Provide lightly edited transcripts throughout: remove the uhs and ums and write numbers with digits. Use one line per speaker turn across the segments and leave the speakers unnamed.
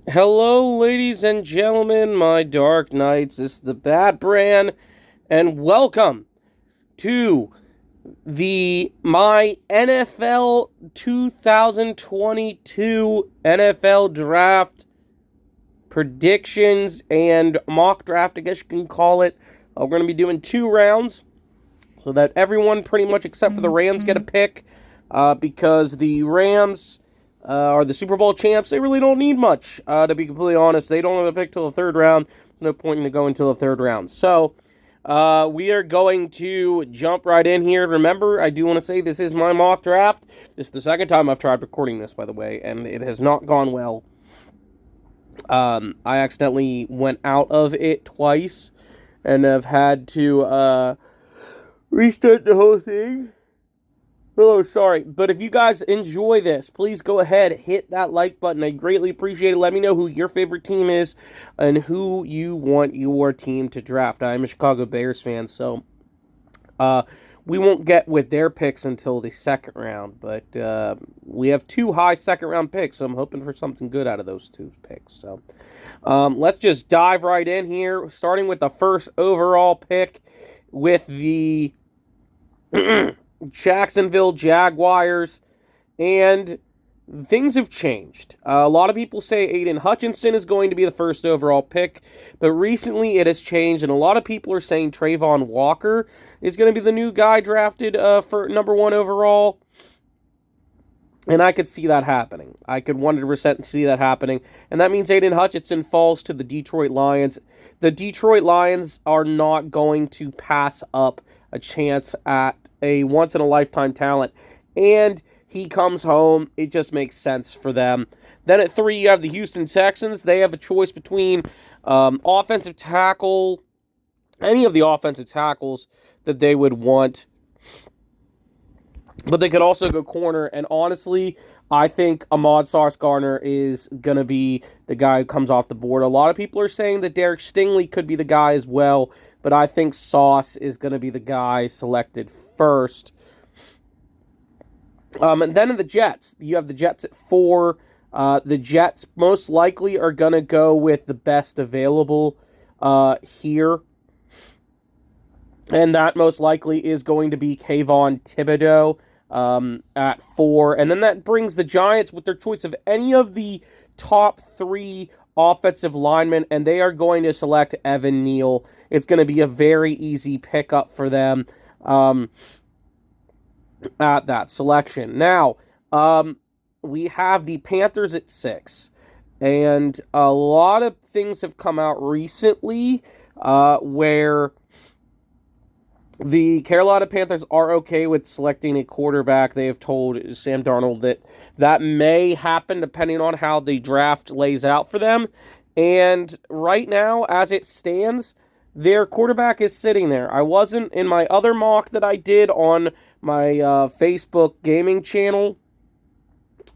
Hello, ladies and gentlemen, my dark knights. This is the Batbran, and welcome to my NFL 2022 NFL Draft predictions and mock draft, I guess you can call it. We're going to be doing 2 rounds, so that everyone, pretty much except for the Rams, get a pick, because the Rams are the Super Bowl champs. They really don't need much, to be completely honest. They don't have a pick till the third round. There's no point in going until the third round. So we are going to jump right in here. Remember, I do want to say this is my mock draft. This is the second time I've tried recording this, by the way, and it has not gone well. I accidentally went out of it twice and have had to restart the whole thing. Oh, sorry. But if you guys enjoy this, please go ahead, hit that like button. I greatly appreciate it. Let me know who your favorite team is and who you want your team to draft. I'm a Chicago Bears fan, so we won't get with their picks until the second round. But we have 2 high second-round picks, so I'm hoping for something good out of those 2 picks. So let's just dive right in here, starting with the first overall pick with the Jacksonville Jaguars, and things have changed. A lot of people say Aiden Hutchinson is going to be the first overall pick, but recently it has changed, and a lot of people are saying Trayvon Walker is going to be the new guy drafted for number 1 overall, and I could see that happening. I could 100% see that happening, and that means Aiden Hutchinson falls to the Detroit Lions. The Detroit Lions are not going to pass up a chance at a once-in-a-lifetime talent, and he comes home. It just makes sense for them. Then at 3, you have the Houston Texans. They have a choice between offensive tackle, any of the offensive tackles that they would want, but they could also go corner, and honestly, I think Ahmad Sauce Gardner is going to be the guy who comes off the board. A lot of people are saying that Derek Stingley could be the guy as well, but I think Sauce is going to be the guy selected first. And then in the Jets, you have the Jets at 4. The Jets most likely are going to go with the best available here. And that most likely is going to be Kayvon Thibodeau at 4. And then that brings the Giants with their choice of any of the top 3 offensive linemen, and they are going to select Evan Neal. It's going to be a very easy pickup for them at that selection. Now, we have the Panthers at 6. And a lot of things have come out recently where the Carolina Panthers are okay with selecting a quarterback. They have told Sam Darnold that may happen depending on how the draft lays out for them. And right now, as it stands, their quarterback is sitting there. I wasn't in my other mock that I did on my Facebook gaming channel.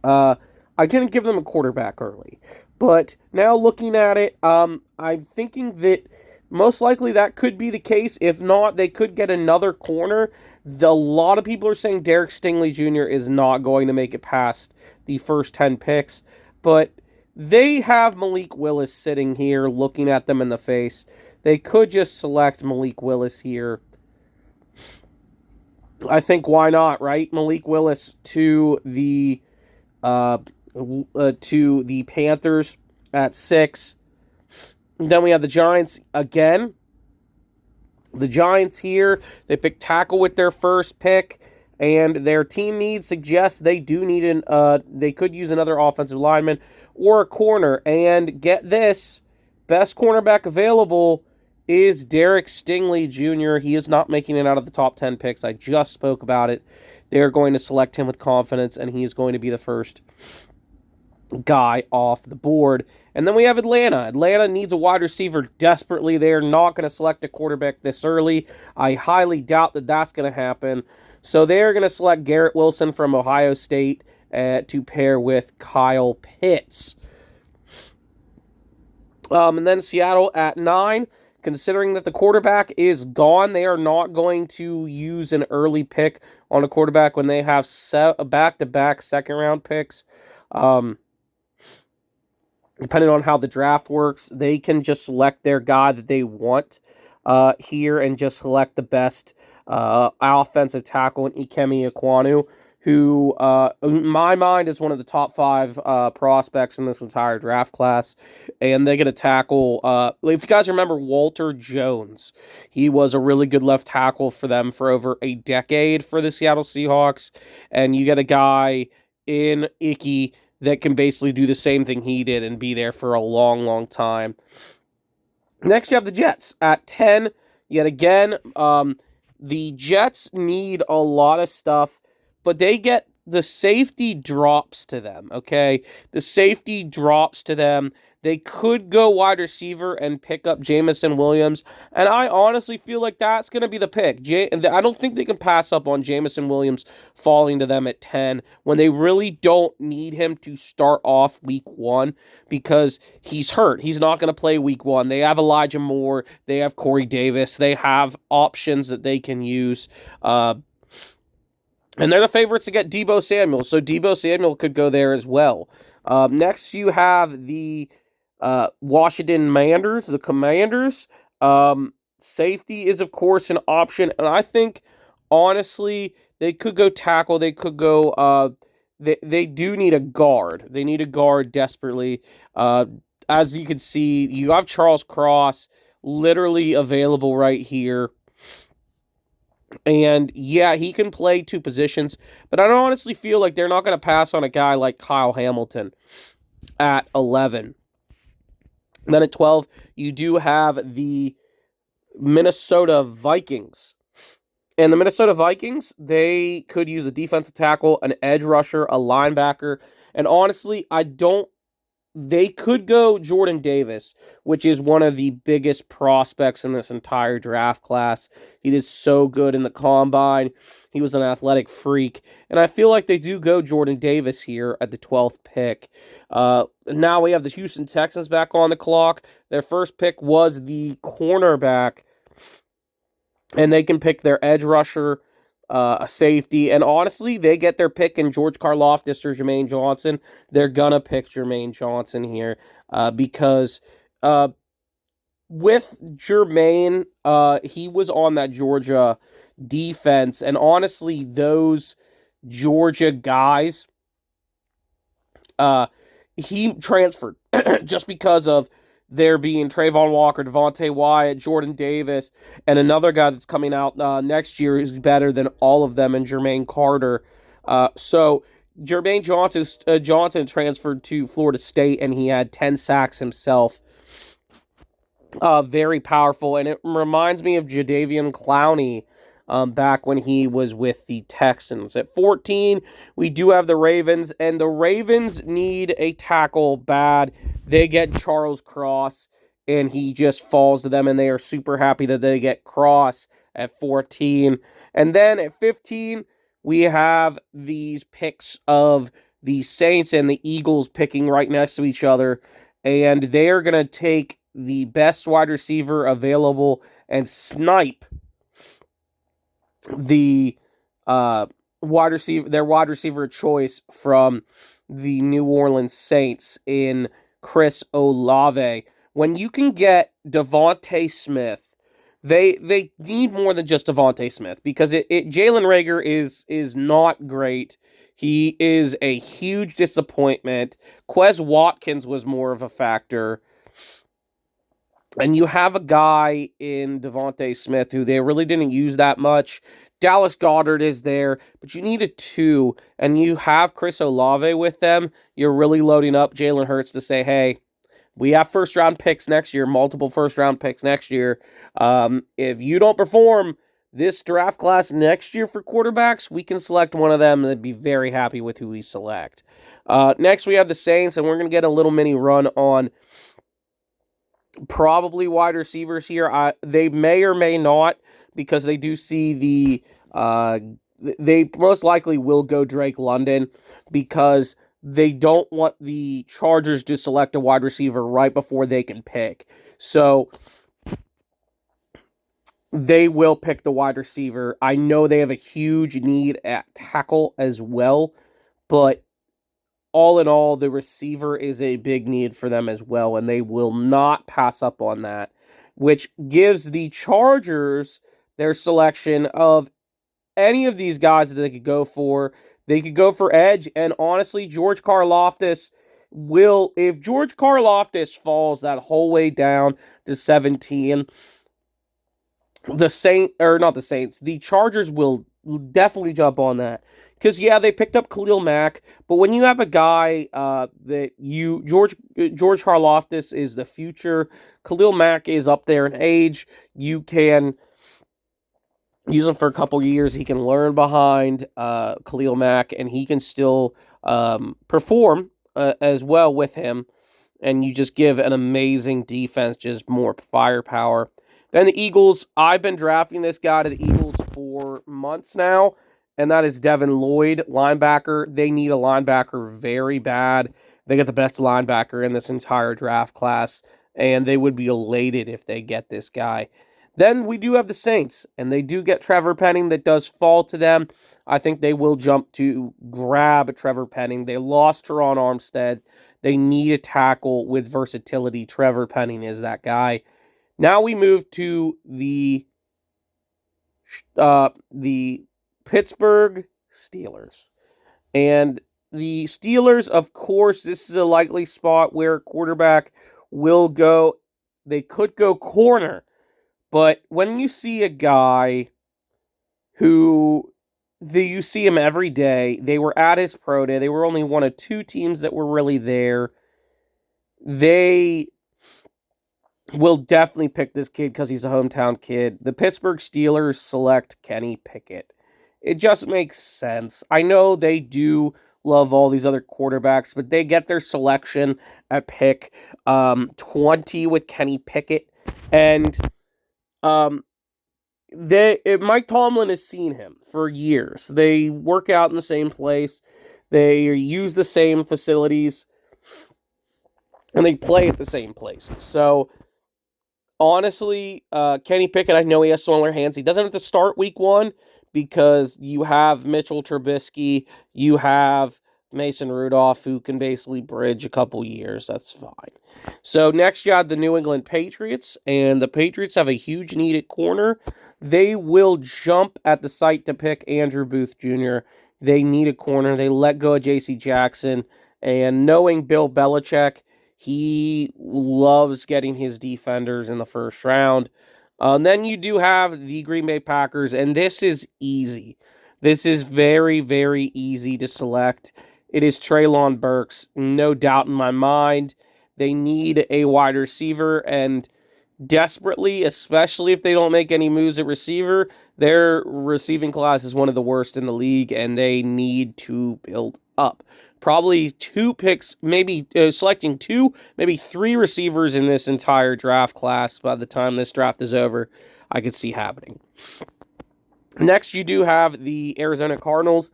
I didn't give them a quarterback early. But now looking at it, I'm thinking that most likely that could be the case. If not, they could get another corner. A lot of people are saying Derek Stingley Jr. is not going to make it past the first 10 picks. But they have Malik Willis sitting here looking at them in the face. They could just select Malik Willis here. I think why not, right? Malik Willis to the Panthers at 6. Then we have the Giants again. The Giants here, they pick tackle with their first pick, and their team needs suggest they do need they could use another offensive lineman or a corner. And get this, best cornerback available is Derek Stingley Jr. He is not making it out of the top 10 picks. I just spoke about it. They're going to select him with confidence, and he is going to be the first guy off the board. And then we have Atlanta. Atlanta needs a wide receiver desperately. They're not going to select a quarterback this early. I highly doubt that that's going to happen. So they're going to select Garrett Wilson from Ohio State to pair with Kyle Pitts. And then Seattle at 9. Considering that the quarterback is gone, they are not going to use an early pick on a quarterback when they have back-to-back second-round picks. depending on how the draft works, they can just select their guy that they want here and just select the best offensive tackle in Ikemi Ekwonu, who, in my mind, is one of the top 5 prospects in this entire draft class. And they get a tackle. If you guys remember Walter Jones, he was a really good left tackle for them for over a decade for the Seattle Seahawks. And you get a guy in Icky that can basically do the same thing he did and be there for a long, long time. Next, you have the Jets at 10. Yet again, the Jets need a lot of stuff, but they get the safety drops to them, okay? The safety drops to them. They could go wide receiver and pick up Jamison Williams, and I honestly feel like that's going to be the pick. I don't think they can pass up on Jamison Williams falling to them at 10 when they really don't need him to start off week 1 because he's hurt. He's not going to play week 1. They have Elijah Moore. They have Corey Davis. They have options that they can use. And they're the favorites to get Deebo Samuel, so Deebo Samuel could go there as well. Next, you have the Washington Commanders. Safety is, of course, an option, and I think, honestly, they could go tackle. They could go, they do need a guard. They need a guard desperately. As you can see, you have Charles Cross literally available right here. And yeah, he can play 2 positions, but I honestly feel like they're not going to pass on a guy like Kyle Hamilton at 11. Then at 12, you do have the Minnesota Vikings. And the Minnesota Vikings, they could use a defensive tackle, an edge rusher, a linebacker. And honestly, they could go Jordan Davis, which is one of the biggest prospects in this entire draft class. He did so good in the combine. He was an athletic freak. And I feel like they do go Jordan Davis here at the 12th pick. Now we have the Houston Texans back on the clock. Their first pick was the cornerback. And they can pick their edge rusher, a safety, and honestly, they get their pick in George Karlaftis or Jermaine Johnson. They're gonna pick Jermaine Johnson here because with Jermaine, he was on that Georgia defense, and honestly, those Georgia guys, he transferred just because of there being Trayvon Walker, Devontae Wyatt, Jordan Davis, and another guy that's coming out next year who's better than all of them, and Jermaine Carter. So Jermaine Johnson transferred to Florida State, and he had 10 sacks himself. Very powerful, and it reminds me of Jadeveon Clowney back when he was with the Texans. At 14, we do have the Ravens, and the Ravens need a tackle bad. They get Charles Cross, and he just falls to them, and they are super happy that they get Cross at 14. And then at 15, we have these picks of the Saints and the Eagles picking right next to each other, and they are going to take the best wide receiver available and snipe the their wide receiver choice from the New Orleans Saints in Chris Olave. When you can get Devontae Smith, they need more than just Devontae Smith because Jalen Reagor is not great. He is a huge disappointment. Quez Watkins was more of a factor. And you have a guy in Devontae Smith who they really didn't use that much. Dallas Goedert is there, but you need a 2, and you have Chris Olave with them. You're really loading up Jalen Hurts to say, hey, we have first-round picks next year, multiple first-round picks next year. If you don't perform this draft class next year for quarterbacks, we can select one of them and be very happy with who we select. Next, we have the Saints, and we're going to get a little mini run on probably wide receivers here. They may or may not, because they do see they most likely will go Drake London because they don't want the Chargers to select a wide receiver right before they can pick. So they will pick the wide receiver. I know they have a huge need at tackle as well, but all in all, the receiver is a big need for them as well, and they will not pass up on that, which gives the Chargers their selection of any of these guys that they could go for. They could go for edge, and honestly, George Karlaftis will, if George Karlaftis falls that whole way down to 17, the Chargers will definitely jump on that. Because, yeah, they picked up Khalil Mack, but when you have a guy George Karlaftis is the future, Khalil Mack is up there in age, you can use him for a couple years, he can learn behind Khalil Mack, and he can still perform as well with him, and you just give an amazing defense, just more firepower. Then the Eagles, I've been drafting this guy to the Eagles for months now, and that is Devin Lloyd, linebacker. They need a linebacker very bad. They get the best linebacker in this entire draft class, and they would be elated if they get this guy. Then we do have the Saints, and they do get Trevor Penning. That does fall to them. I think they will jump to grab Trevor Penning. They lost Teron Armstead. They need a tackle with versatility. Trevor Penning is that guy. Now we move to the Pittsburgh Steelers. And the Steelers, of course, this is a likely spot where quarterback will go. They could go corner. But when you see a guy who you see him every day, they were at his pro day, they were only one of two teams that were really there, they will definitely pick this kid because he's a hometown kid. The Pittsburgh Steelers select Kenny Pickett. It just makes sense. I know they do love all these other quarterbacks, but they get their selection at pick 20 with Kenny Pickett. And Mike Tomlin has seen him for years. They work out in the same place. They use the same facilities. And they play at the same places. So, honestly, Kenny Pickett, I know he has smaller hands. He doesn't have to start week one because you have Mitchell Trubisky. You have Mason Rudolph, who can basically bridge a couple years. That's fine. So next you have the New England Patriots, and the Patriots have a huge need at corner. They will jump at the site to pick Andrew Booth Jr. They need a corner. They let go of J.C. Jackson, and knowing Bill Belichick, he loves getting his defenders in the first round. Then you do have the Green Bay Packers, and this is easy. This is very, very easy to select. It is Treylon Burks, no doubt in my mind. They need a wide receiver, and desperately, especially if they don't make any moves at receiver, their receiving class is one of the worst in the league, and they need to build up. Probably two picks, maybe selecting two, maybe three receivers in this entire draft class by the time this draft is over, I could see happening. Next, you do have the Arizona Cardinals.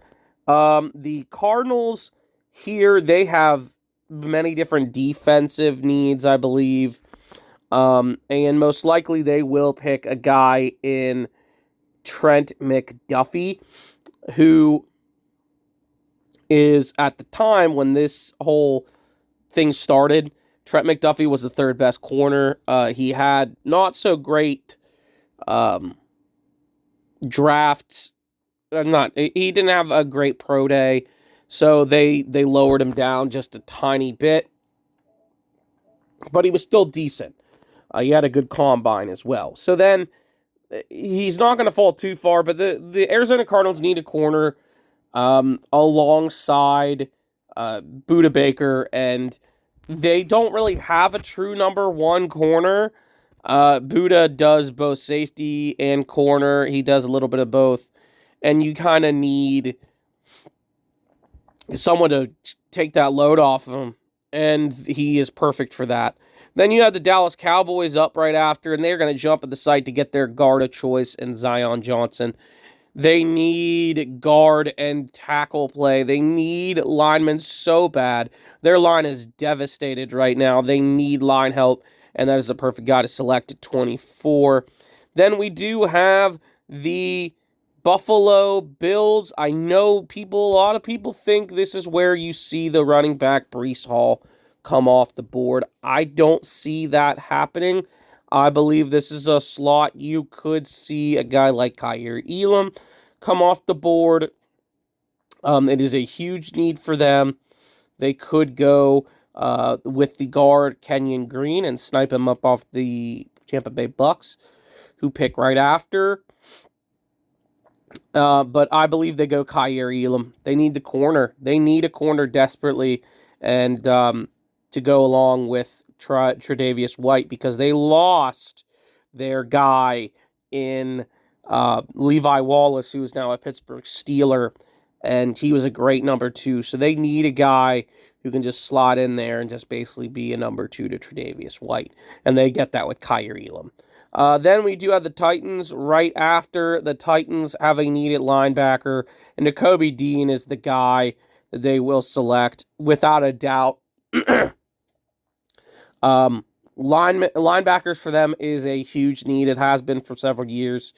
The Cardinals here, they have many different defensive needs, I believe. And most likely they will pick a guy in Trent McDuffie, who is, at the time when this whole thing started, Trent McDuffie was the third best corner. He had not so great drafts. He didn't have a great pro day, so they lowered him down just a tiny bit. But he was still decent. He had a good combine as well. So then, he's not going to fall too far, but the Arizona Cardinals need a corner alongside Budda Baker, and they don't really have a true number one corner. Budda does both safety and corner. He does a little bit of both. And you kind of need someone to take that load off of him. And he is perfect for that. Then you have the Dallas Cowboys up right after, and they're going to jump at the site to get their guard of choice in Zion Johnson. They need guard and tackle play. They need linemen so bad. Their line is devastated right now. They need line help, and that is the perfect guy to select at 24. Then we do have the Buffalo Bills, I know a lot of people think this is where you see the running back Breece Hall come off the board. I don't see that happening. I believe this is a slot you could see a guy like Kaiir Elam come off the board. It is a huge need for them. They could go with the guard Kenyon Green and snipe him up off the Tampa Bay Bucks, who pick right after. But I believe they go Kaiir Elam. They need the corner. They need a corner desperately, and to go along with Tre'Davious White, because they lost their guy in Levi Wallace, who is now a Pittsburgh Steeler, and he was a great number 2. So they need a guy who can just slot in there and just basically be a number 2 to Tre'Davious White, and they get that with Kaiir Elam. Then we do have the Titans. Right after the Titans have a needed linebacker, and Nakobe Dean is the guy that they will select without a doubt. Linebackers for them is a huge need. It has been for several years,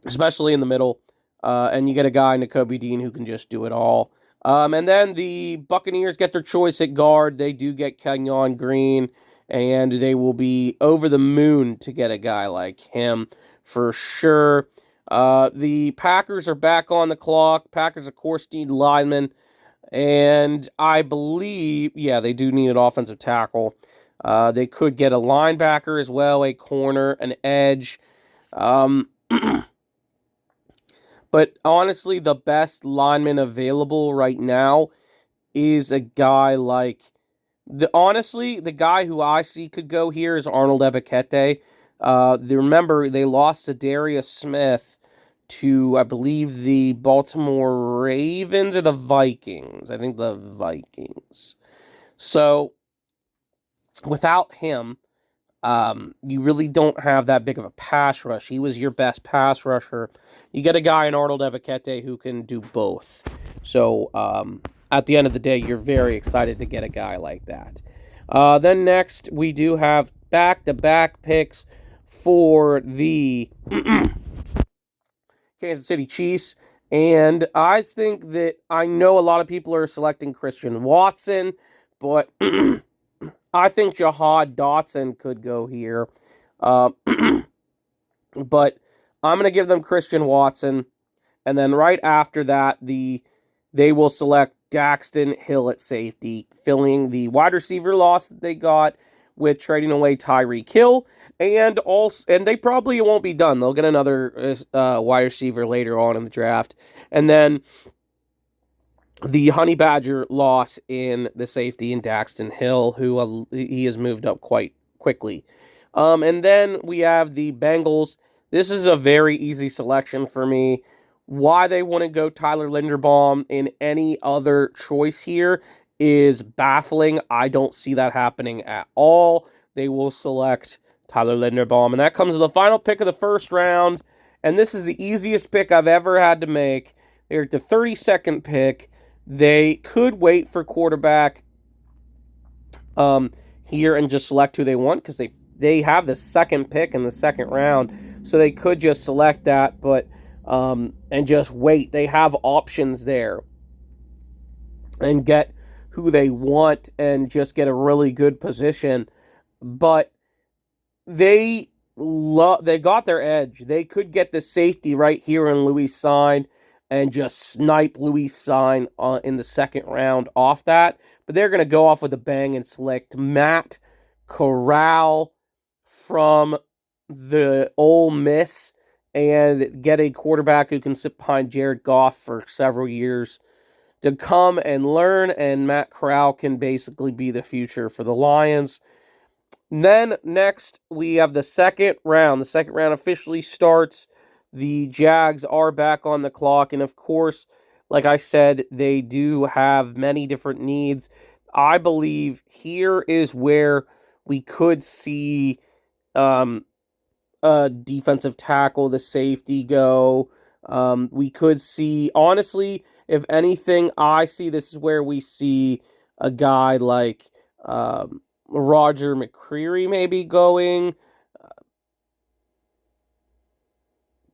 especially in the middle. And you get a guy, Nakobe Dean, who can just do it all. And then the Buccaneers get their choice at guard. They do get Kenyon Green, and they will be over the moon to get a guy like him for sure. The Packers are back on the clock. Packers, of course, need linemen. And I believe, they do need an offensive tackle. They could get a linebacker as well, a corner, an edge. But honestly, the best lineman available right now is a guy like... the guy who I see could go here is Arnold Ebiketie. Remember, they lost to Darius Smith to, I believe, the Baltimore Ravens or the Vikings. I think the Vikings. So, without him, you really don't have that big of a pass rush. He was your best pass rusher. You get a guy in Arnold Ebiketie who can do both. So, at the end of the day, you're very excited to get a guy like that. Then next, we do have back-to-back picks for the Kansas City Chiefs. And I think that I know a lot of people are selecting Christian Watson, but I think Jahad Dotson could go here. But I'm going to give them Christian Watson. And then right after that, they will select Daxton Hill at safety, filling the wide receiver loss that they got with trading away Tyreek Hill. And they probably won't be done. They'll get another wide receiver later on in the draft. And then the Honey Badger loss in the safety in Daxton Hill, who he has moved up quite quickly. And then we have the Bengals. This is a very easy selection for me. Why they want to go Tyler Linderbaum in any other choice here is baffling. I don't see that happening at all. They will select Tyler Linderbaum, and that comes to the final pick of the first round, and this is the easiest pick I've ever had to make. They're at the 32nd pick. They could wait for quarterback here and just select who they want, because they have the second pick in the second round, so they could just select that, but and just wait. They have options there and get who they want and just get a really good position, but they got their edge. They could get the safety right here in Louis Sagne and just snipe Louis Sagne in the second round off that. But they're going to go off with a bang and select Matt Corral from the Ole Miss and get a quarterback who can sit behind Jared Goff for several years to come and learn. And Matt Corral can basically be the future for the Lions. Then next, we have the second round. The second round officially starts. The Jags are back on the clock. And of course, like I said, they do have many different needs. I believe here is where we could see a defensive tackle, the safety go. We could see, honestly, if anything, I see this is where we see a guy like Roger McCreary maybe going.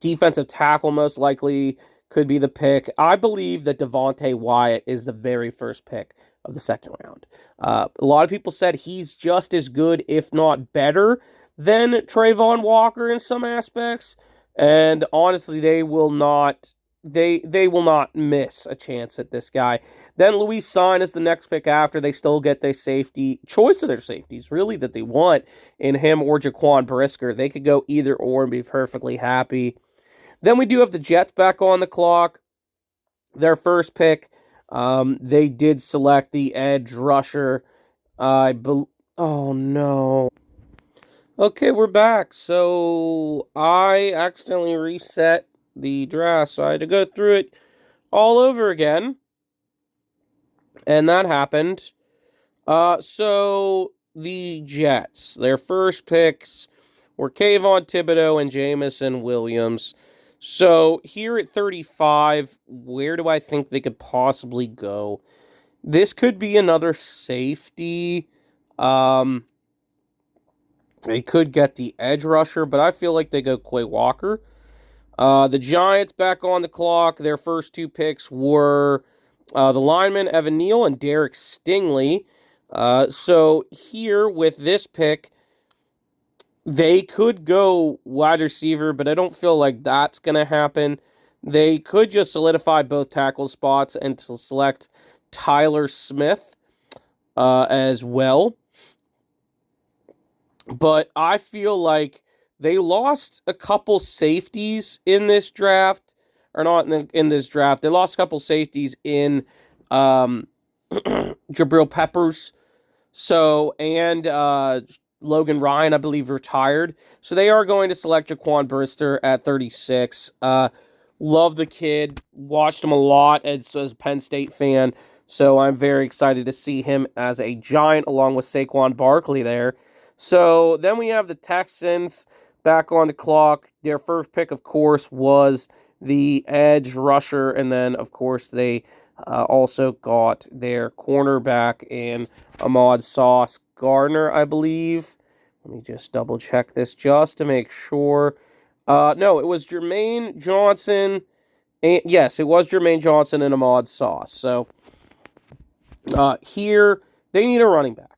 Defensive tackle most likely could be the pick. I believe that Devontae Wyatt is the very first pick of the second round. A lot of people said he's just as good, if not better, than Trayvon Walker in some aspects. And honestly, they will not miss a chance at this guy. Then Luis Sign is the next pick after. They still get their choice of their safeties, really, that they want in him or Jaquan Brisker. They could go either or and be perfectly happy. Then we do have the Jets back on the clock. Their first pick, they did select the edge rusher. Oh, no. Okay, we're back. So I accidentally reset the draft, so I had to go through it all over again. And that happened. So the Jets, their first picks were Kayvon Thibodeau and Jamison Williams. So here at 35, where do I think they could possibly go? This could be another safety. They could get the edge rusher, but I feel like they go Quay Walker. The Giants back on the clock. Their first two picks were the lineman Evan Neal and Derek Stingley. So here with this pick, they could go wide receiver, but I don't feel like that's going to happen. They could just solidify both tackle spots and to select Tyler Smith as well. But I feel like they lost a couple safeties in this draft, or not in this draft. They lost a couple safeties in Jabril Peppers. So, and Logan Ryan, I believe, retired. So they are going to select Jaquan Brister at 36. Love the kid. Watched him a lot as a Penn State fan. So I'm very excited to see him as a Giant along with Saquon Barkley there. So then we have the Texans back on the clock. Their first pick, of course, was the edge rusher. And then, of course, they also got their cornerback in Ahmad Sauce Gardner, I believe. Let me just double check this just to make sure. No, it was Jermaine Johnson. And yes, it was Jermaine Johnson and Ahmad Sauce. So here they need a running back.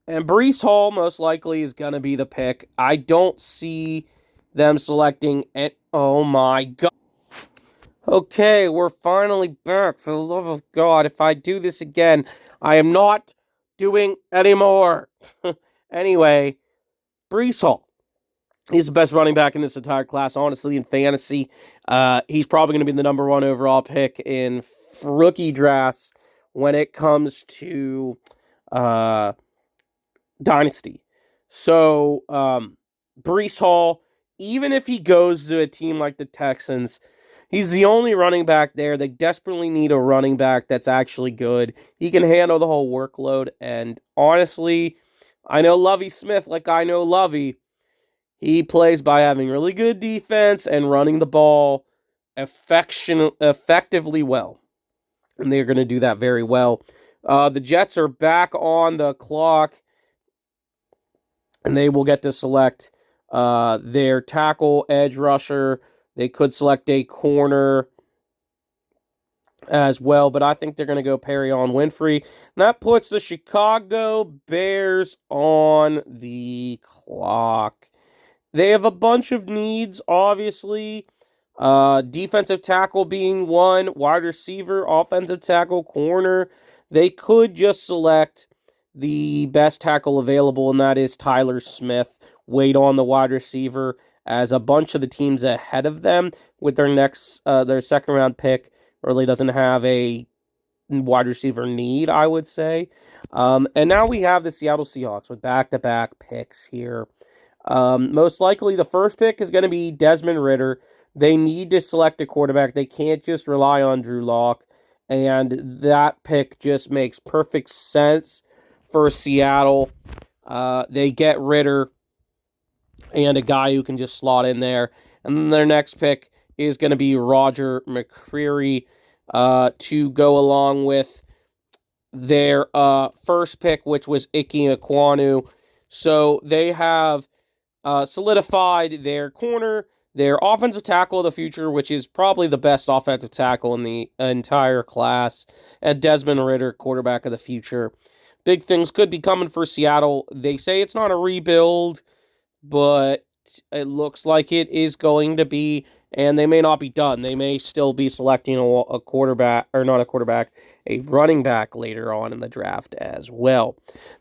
And Breece Hall most likely is going to be the pick. I don't see them selecting it. Oh my God. Okay, we're finally back. For the love of God, if I do this again, I am not doing anymore. Anyway, Breece Hall. He's the best running back in this entire class, honestly, in fantasy. He's probably going to be the number one overall pick in rookie drafts when it comes to Dynasty. So, Breece Hall, even if he goes to a team like the Texans, he's the only running back there. They desperately need a running back that's actually good. He can handle the whole workload. And honestly, I know Lovie Smith, like I know Lovie. He plays by having really good defense and running the ball effectively well. And they're going to do that very well. The Jets are back on the clock. And they will get to select their tackle, edge rusher. They could select a corner as well, but I think they're going to go Perion Winfrey. And that puts the Chicago Bears on the clock. They have a bunch of needs, obviously. Defensive tackle being one, wide receiver, offensive tackle, corner. They could just select the best tackle available, and that is Tyler Smith. Wait on the wide receiver, as a bunch of the teams ahead of them with their second round pick really doesn't have a wide receiver need, I would say. And now we have the Seattle Seahawks with back-to-back picks here. Most likely the first pick is going to be Desmond Ridder. They need to select a quarterback. They can't just rely on Drew Lock. And that pick just makes perfect sense for Seattle. They get Ridder and a guy who can just slot in there. And then their next pick is going to be Roger McCreary to go along with their first pick, which was Ike Ekwonu. So they have solidified their corner, their offensive tackle of the future, which is probably the best offensive tackle in the entire class, and Desmond Ridder, quarterback of the future. Big things could be coming for Seattle. They say it's not a rebuild, but it looks like it is going to be, and they may not be done. They may still be selecting a quarterback, or not a quarterback, a running back later on in the draft as well.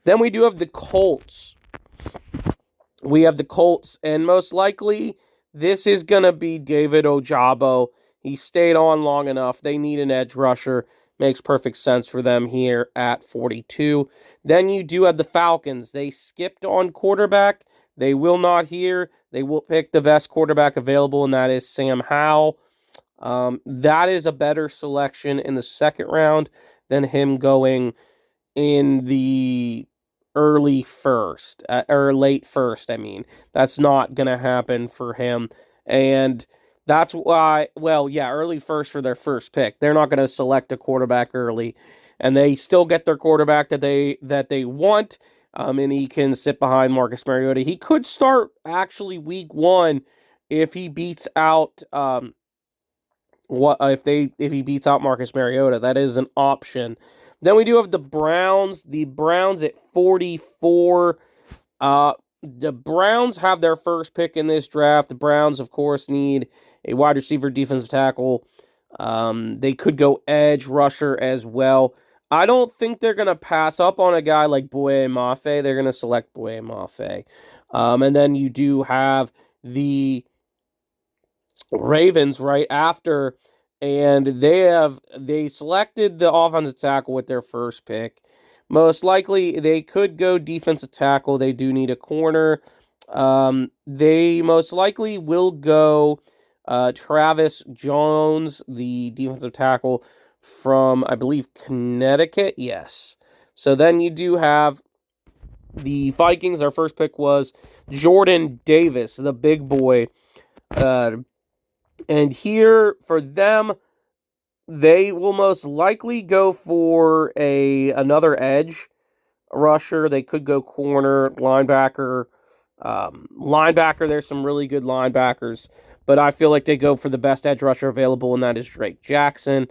Then we do have the Colts. And most likely this is going to be David Ojabo. He stayed on long enough. They need an edge rusher. Makes perfect sense for them here at 42. Then you do have the Falcons. They skipped on quarterback. They will not here. They will pick the best quarterback available, and that is Sam Howell. That is a better selection in the second round than him going in the early first, or late first, I mean. That's not going to happen for him, and that's why, early first for their first pick. They're not going to select a quarterback early, and they still get their quarterback that they want, and he can sit behind Marcus Mariota. He could start, actually, week 1 if he beats out if he beats out Marcus Mariota. That is an option. Then we do have the Browns. The Browns at 44. The Browns have their first pick in this draft. The Browns, of course, need a wide receiver, defensive tackle. They could go edge rusher as well. I don't think they're going to pass up on a guy like Boye Mafe. They're going to select Boye Mafe. And then you do have the Ravens right after, and they selected the offensive tackle with their first pick. Most likely, they could go defensive tackle. They do need a corner. They most likely will go Travis Jones, the defensive tackle from, I believe, Connecticut. Yes. So then you do have the Vikings. Their first pick was Jordan Davis, the big boy. And here, for them, they will most likely go for another edge rusher. They could go corner, linebacker. There's some really good linebackers, but I feel like they go for the best edge rusher available, and that is Drake Jackson.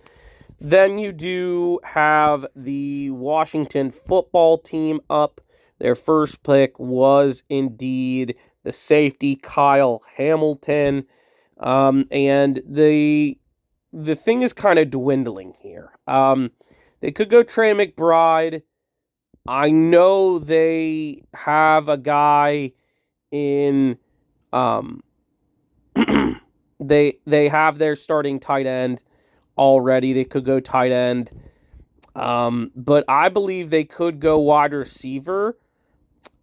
Then you do have the Washington football team up. Their first pick was indeed the safety, Kyle Hamilton. And the thing is kind of dwindling here. They could go Trent McBride. I know they have a guy in, they have their starting tight end already. They could go tight end. But I believe they could go wide receiver.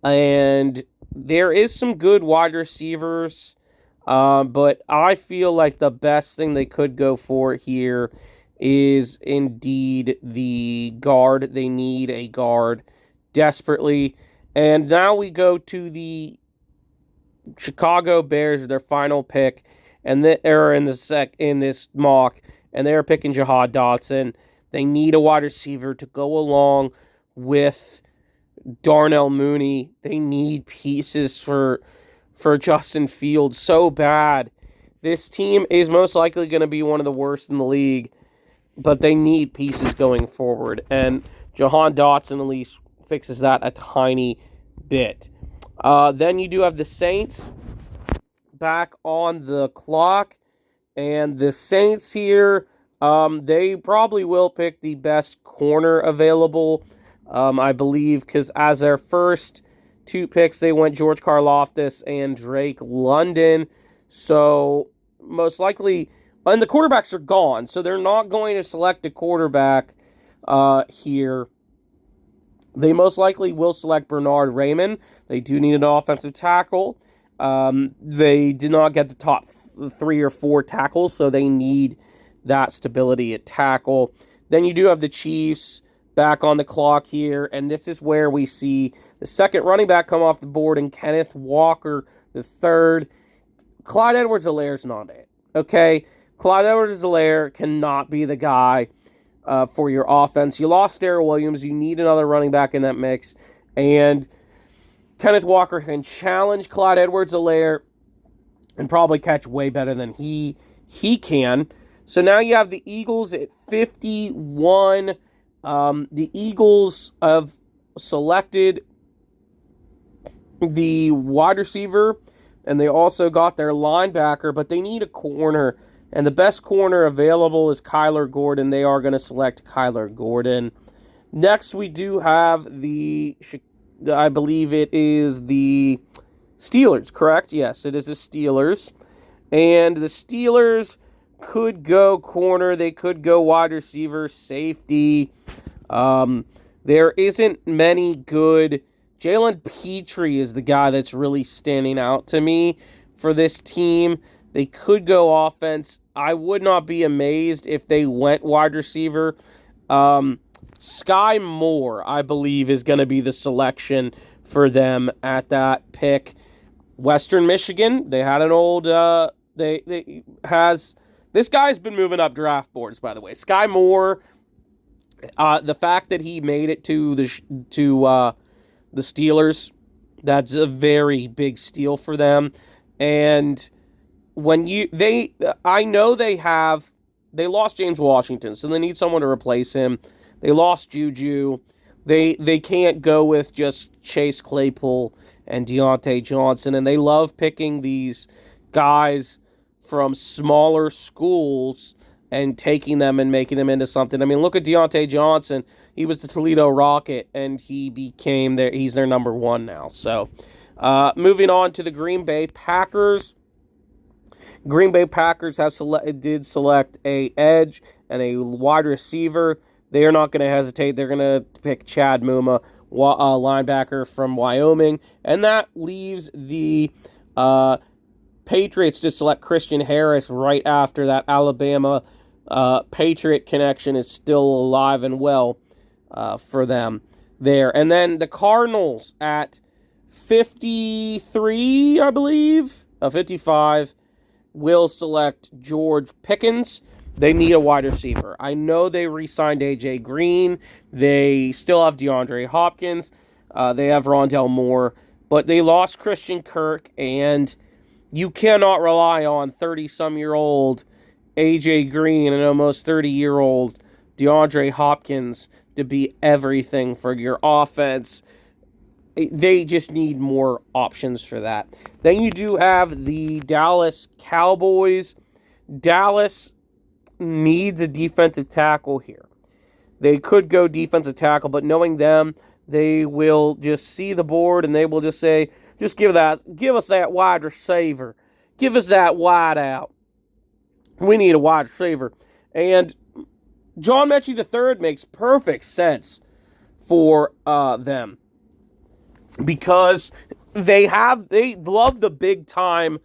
And there is some good wide receivers. But I feel like the best thing they could go for here is indeed the guard. They need a guard desperately. And now we go to the Chicago Bears, their final pick, and they're in this mock, and they're picking Jahad Dotson. They need a wide receiver to go along with Darnell Mooney. They need pieces for Justin Fields so bad. This team is most likely going to be one of the worst in the league, but they need pieces going forward, and Jahan Dotson at least fixes that a tiny bit. Then you do have the Saints back on the clock, and the Saints here, they probably will pick the best corner available, I believe, because as their first 2 picks, they went George Karlaftis and Drake London. So, most likely, and the quarterbacks are gone, so they're not going to select a quarterback here. They most likely will select Bernard Raymond. They do need an offensive tackle. They did not get the top 3 or 4 tackles, so they need that stability at tackle. Then you do have the Chiefs back on the clock here, and this is where we see the second running back come off the board, and Kenneth Walker the third. Clyde Edwards-Helaire's not it, okay? Clyde Edwards-Helaire cannot be the guy for your offense. You lost Darrell Williams. You need another running back in that mix, and Kenneth Walker can challenge Clyde Edwards-Helaire and probably catch way better than he can. So now you have the Eagles at 51. The Eagles have selected the wide receiver, and they also got their linebacker, but they need a corner, and the best corner available is Kyler Gordon. They are going to select Kyler Gordon. Next, we do have I believe it is the Steelers, correct? Yes, it is the Steelers. And the Steelers could go corner. They could go wide receiver, safety. There isn't many good. Jalen Petrie is the guy that's really standing out to me for this team. They could go offense. I would not be amazed if they went wide receiver. Sky Moore, I believe, is going to be the selection for them at that pick. Western Michigan, they had an old, this guy's been moving up draft boards, by the way. Sky Moore, the fact that he made it to the Steelers, that's a very big steal for them. And I know they lost James Washington, so they need someone to replace him. They lost Juju. They can't go with just Chase Claypool and Deontay Johnson, and they love picking these guys from smaller schools and taking them and making them into something. I mean, look at Deontay Johnson. He was the Toledo Rocket, and he's their number one now. So, moving on to the Green Bay Packers. Green Bay Packers did select a edge and a wide receiver. They are not going to hesitate. They're going to pick Chad Muma, linebacker from Wyoming. And that leaves the Patriots to select Christian Harris right after that Alabama Patriot connection is still alive and well for them there. And then the Cardinals at 53, I believe, 55, will select George Pickens. They need a wide receiver. I know they re-signed A.J. Green. They still have DeAndre Hopkins. They have Rondell Moore. But they lost Christian Kirk, and you cannot rely on 30-some-year-old A.J. Green and almost 30-year-old DeAndre Hopkins to be everything for your offense. They just need more options for that. Then you do have the Dallas Cowboys. Dallas needs a defensive tackle here. They could go defensive tackle, but knowing them, they will just see the board and they will just say, just give us that wide receiver. Give us that wide out. We need a wide receiver. And John Mechie III makes perfect sense for them, because they love the big time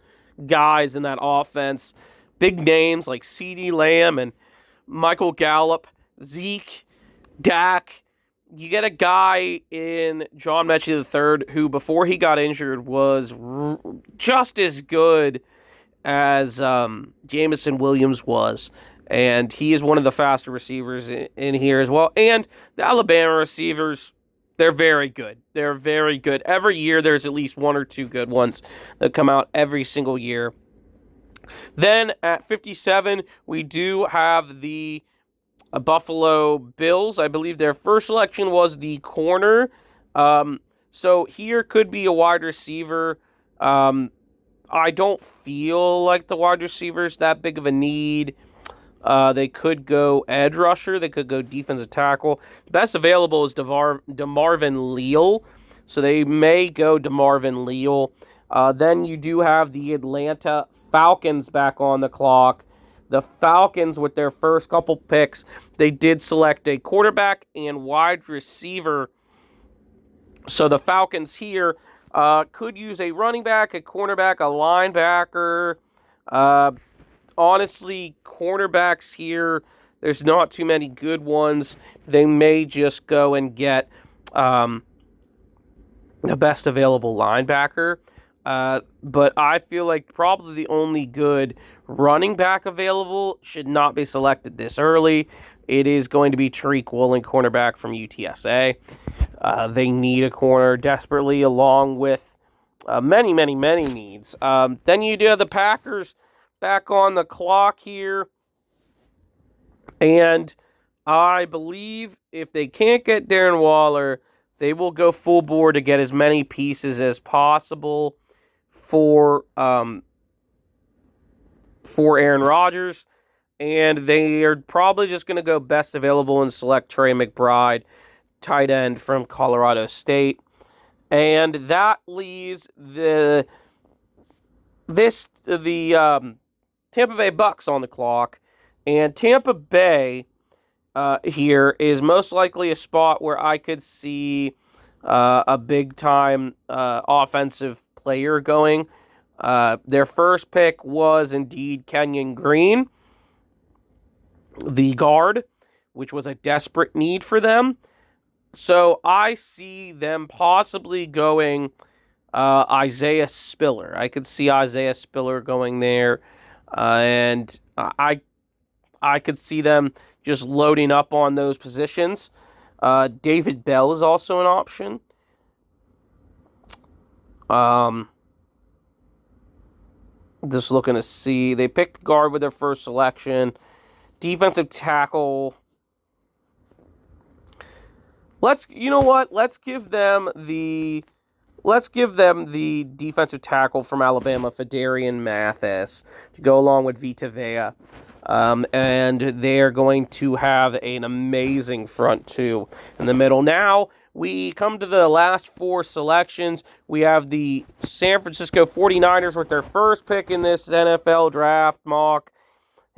guys in that offense. Big names like CeeDee Lamb and Michael Gallup, Zeke, Dak. You get a guy in John Mechie III who, before he got injured, was just as good as Jameson Williams was. And he is one of the faster receivers in here as well. And the Alabama receivers, they're very good. They're very good. Every year there's at least one or two good ones that come out every single year. Then at 57, we do have the Buffalo Bills. I believe their first selection was the corner. So here could be a wide receiver. I don't feel like the wide receiver is that big of a need. They could go edge rusher. They could go defensive tackle. Best available is DeMarvin Leal. So they may go DeMarvin Leal. Then you do have the Atlanta Falcons back on the clock. The Falcons, with their first couple picks, they did select a quarterback and wide receiver. So the Falcons here could use a running back, a cornerback, a linebacker. Honestly, cornerbacks here, there's not too many good ones. They may just go and get the best available linebacker. But I feel like probably the only good running back available should not be selected this early. It is going to be Tariq Woolen, cornerback from UTSA. They need a corner desperately, along with Many, many, many needs. Then you do have the Packers back on the clock here. And I believe if they can't get Darren Waller, they will go full board to get as many pieces as possible for Aaron Rodgers. And they are probably just going to go best available and select Trey McBride, tight end from Colorado State. And that leaves the Tampa Bay Bucks on the clock. And Tampa Bay here is most likely a spot where I could see a big-time offensive player going. Their first pick was indeed Kenyon Green, the guard, which was a desperate need for them. So I see them possibly going Isaiah Spiller. I could see Isaiah Spiller going there, and I could see them just loading up on those positions. David Bell is also an option. Just looking to see. They picked guard with their first selection. Defensive tackle. You know what? Let's give them the defensive tackle from Alabama, Fedarian Mathis, to go along with Vita Vea. And they are going to have an amazing front two in the middle. Now we come to the last four selections. We have the San Francisco 49ers with their first pick in this NFL draft mock.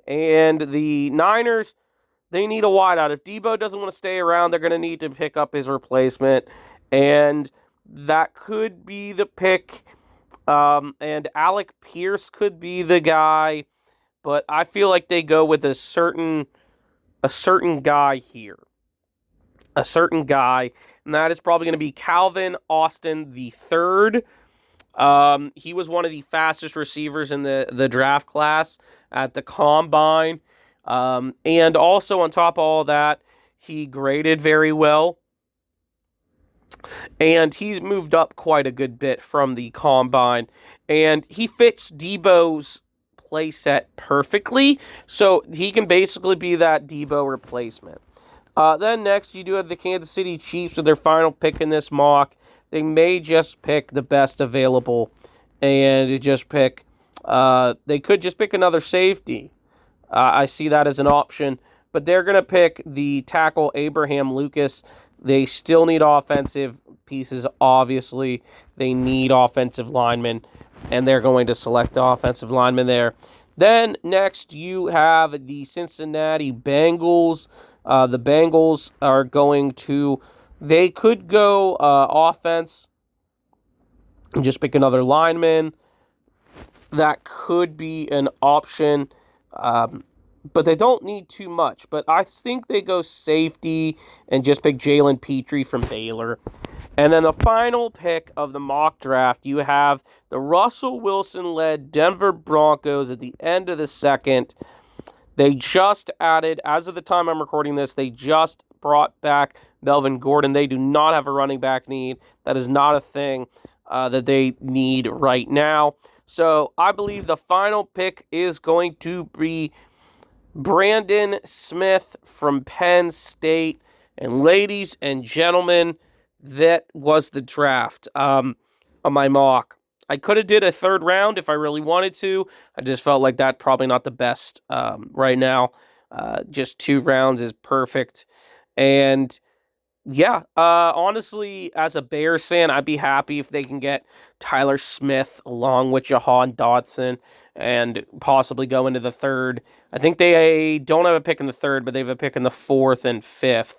And the Niners, they need a wideout. If Debo doesn't want to stay around, they're going to need to pick up his replacement. And that could be the pick. And Alec Pierce could be the guy. But I feel like they go with a certain guy here. A certain guy. And that is probably going to be Calvin Austin III. He was one of the fastest receivers in the draft class at the Combine. And also on top of all that, he graded very well. And he's moved up quite a good bit from the Combine. And he fits Debo's play set perfectly. So he can basically be that Debo replacement. Then next, you do have the Kansas City Chiefs with their final pick in this mock. They may just pick the best available. And just pick... they could just pick another safety. I see that as an option. But they're going to pick the tackle Abraham Lucas. They still need offensive pieces, obviously. They need offensive linemen. And they're going to select the offensive lineman there. Then next you have the Cincinnati Bengals. The Bengals are going to... They could go offense and just pick another lineman. That could be an option. But they don't need too much. But I think they go safety and just pick Jalen Petrie from Baylor. And then the final pick of the mock draft, you have the Russell Wilson-led Denver Broncos at the end of the second. They just added, as of the time I'm recording this, they just brought back Melvin Gordon. They do not have a running back need. That is not a thing that they need right now. So I believe the final pick is going to be Brandon Smith from Penn State. And ladies and gentlemen, that was the draft on my mock. I could have did a third round if I really wanted to. I just felt like that probably not the best right now. Just 2 rounds is perfect. And yeah, honestly, as a Bears fan, I'd be happy if they can get Tyler Smith along with Jahan Dotson and possibly go into the third. I think they don't have a pick in the third, but they have a pick in the 4th and 5th.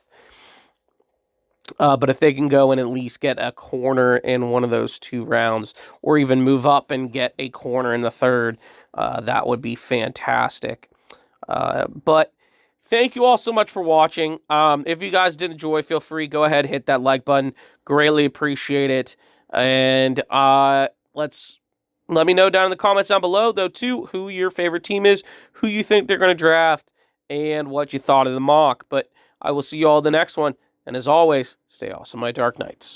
But if they can go and at least get a corner in one of those 2 rounds, or even move up and get a corner in the third, that would be fantastic. But thank you all so much for watching. If you guys did enjoy, feel free, go ahead, hit that like button. Greatly appreciate it. And let me know down in the comments down below, though, too, who your favorite team is, who you think they're going to draft, and what you thought of the mock. But I will see you all in the next one. And as always, stay awesome, my Dark Knights.